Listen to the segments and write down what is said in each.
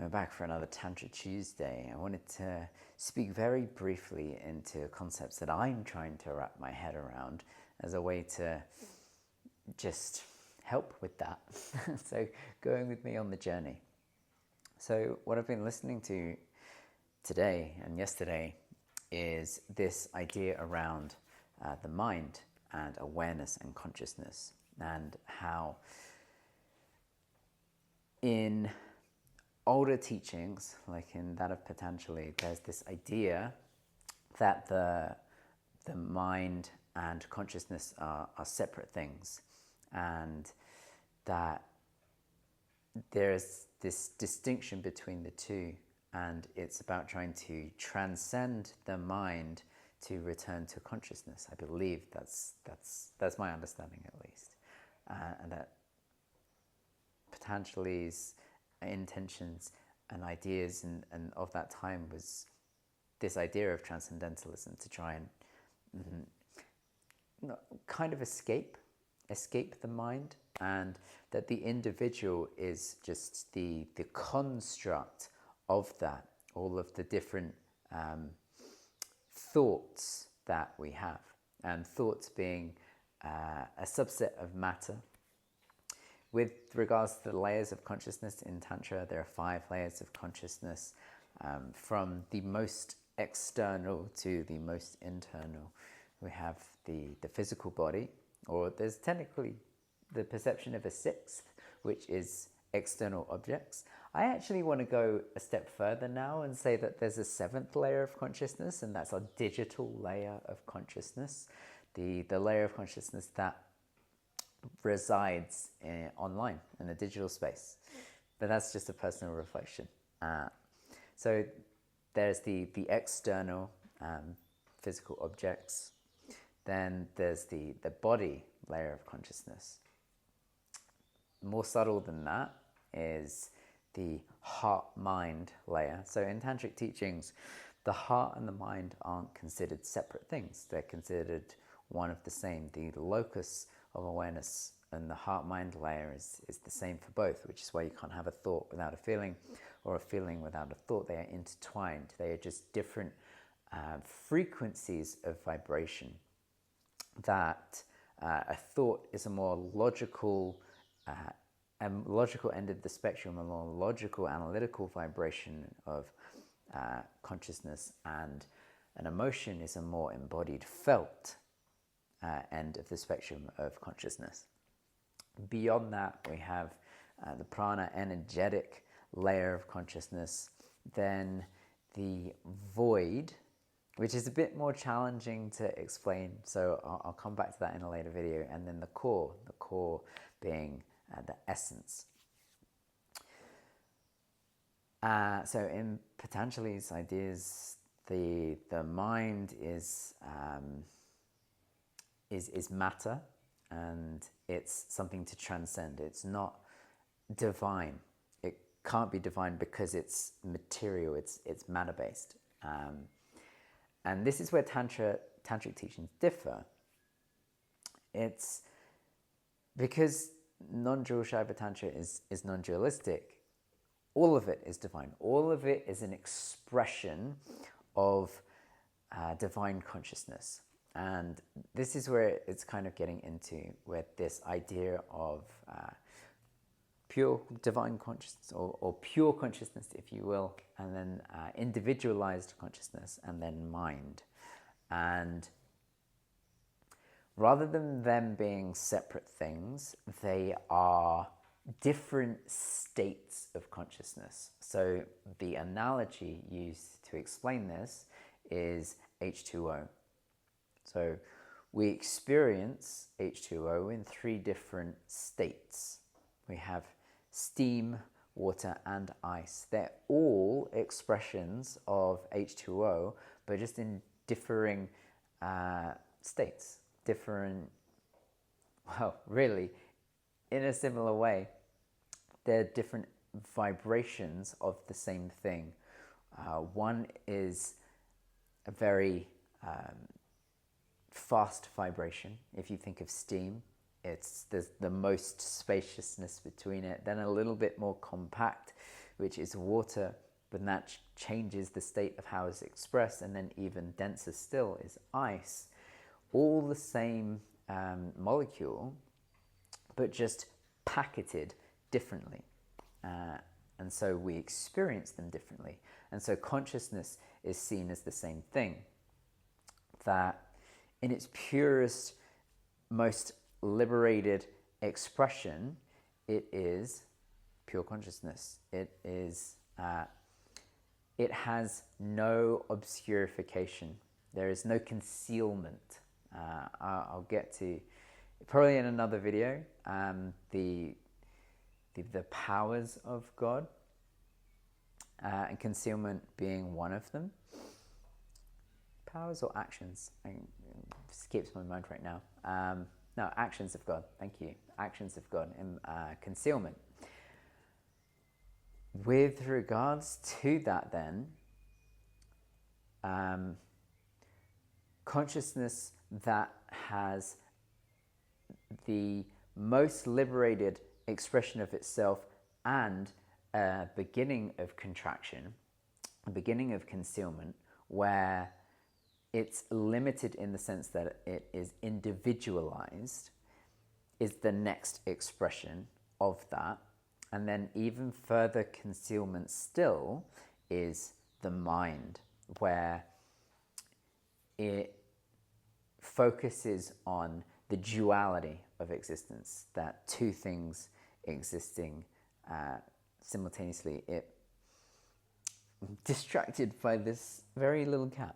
We're back for another Tantra Tuesday. I wanted to speak very briefly into concepts that I'm trying to wrap my head around as a way to just help with that. So going with me on the journey. So what I've been listening to today and yesterday is this idea around the mind and awareness and consciousness, and how in older teachings, like in that of Patanjali, there's this idea that the mind and consciousness are separate things, and that there's this distinction between the two, and it's about trying to transcend the mind to return to consciousness. I believe that's my understanding, at least, and that Patanjali's intentions and ideas and of that time was this idea of transcendentalism, to try and kind of escape the mind, and that the individual is just the construct of that, all of the different thoughts that we have, and thoughts being a subset of matter. With regards to the layers of consciousness in Tantra, there are 5 layers of consciousness, from the most external to the most internal. We have the physical body, or there's technically the perception of a 6th, which is external objects. I actually want to go a step further now and say that there's a 7th layer of consciousness, and that's our digital layer of consciousness, the layer of consciousness that resides online in the digital space. But that's just a personal reflection. So there's the external physical objects. Then there's the body layer of consciousness. More subtle than that is the heart-mind layer. So in tantric teachings, the heart and the mind aren't considered separate things. They're considered one of the same. The locus of awareness and the heart-mind layer is the same for both, which is why you can't have a thought without a feeling, or a feeling without a thought. They are intertwined. They are just different frequencies of vibration. That a thought is a more logical end of the spectrum, a more logical, analytical vibration of consciousness, and an emotion is a more embodied, felt end of the spectrum of consciousness. Beyond that, we have the prana, energetic layer of consciousness, then the void, which is a bit more challenging to explain, so I'll come back to that in a later video, and then the core being the essence. So in Patanjali's ideas, the mind is matter, and it's something to transcend. It's not divine. It can't be divine because it's material. It's matter-based. And this is where tantric teachings differ. It's because non-dual Shaiva Tantra is non-dualistic. All of it is divine. All of it is an expression of divine consciousness. And this is where it's kind of getting into, where this idea of pure divine consciousness, or pure consciousness, if you will, and then individualized consciousness, and then mind. And rather than them being separate things, they are different states of consciousness. So the analogy used to explain this is H2O. So we experience H2O in 3 different states. We have steam, water, and ice. They're all expressions of H2O, but just in differing states. Really, in a similar way, they're different vibrations of the same thing. One is a very fast vibration. If you think of steam, there's the most spaciousness between it. Then a little bit more compact, which is water, but that changes the state of how it's expressed, and then even denser still is ice. All the same molecule, but just packeted differently. And so we experience them differently. And so consciousness is seen as the same thing. That in its purest, most liberated expression, it is pure consciousness. It is. It has no obscurification. There is no concealment. I'll get to probably in another video the powers of God, and concealment being one of them. Powers or actions? It skips my mind right now. No, actions of God. Thank you. Actions of God and concealment. With regards to that, then, consciousness that has the most liberated expression of itself and a beginning of contraction, a beginning of concealment, where it's limited in the sense that it is individualized, is the next expression of that. And then even further concealment still is the mind, where it focuses on the duality of existence, that two things existing simultaneously. I'm distracted by this very little cat.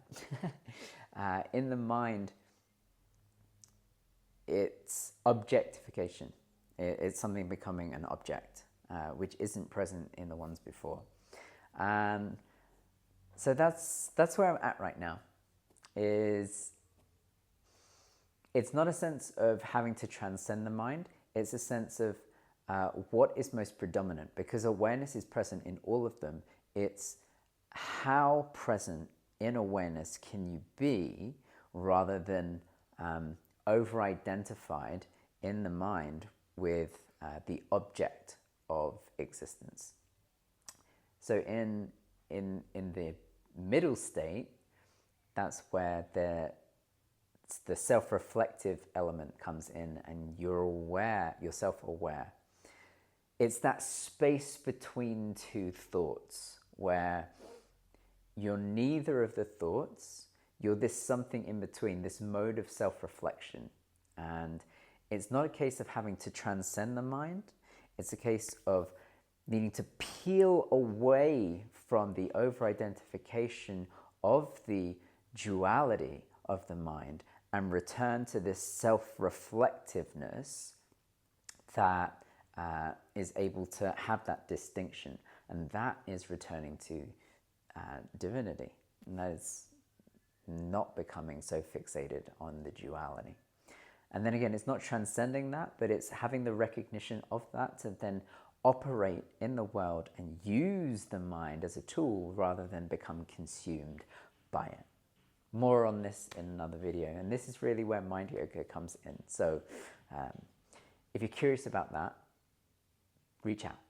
In the mind, it's objectification. It's something becoming an object, which isn't present in the ones before. So that's where I'm at right now. It's not a sense of having to transcend the mind. It's a sense of what is most predominant, because awareness is present in all of them. It's how present in awareness can you be, rather than over-identified in the mind with the object of existence. So in the middle state, that's where the self-reflective element comes in, and you're aware, you're self-aware. It's that space between two thoughts where you're neither of the thoughts, you're this something in between, this mode of self-reflection. And it's not a case of having to transcend the mind, it's a case of needing to peel away from the over-identification of the duality of the mind and return to this self-reflectiveness that is able to have that distinction. And that is returning to divinity. And that is not becoming so fixated on the duality. And then again, it's not transcending that, but it's having the recognition of that to then operate in the world and use the mind as a tool rather than become consumed by it. More on this in another video. And this is really where mind yoga comes in. So if you're curious about that, reach out.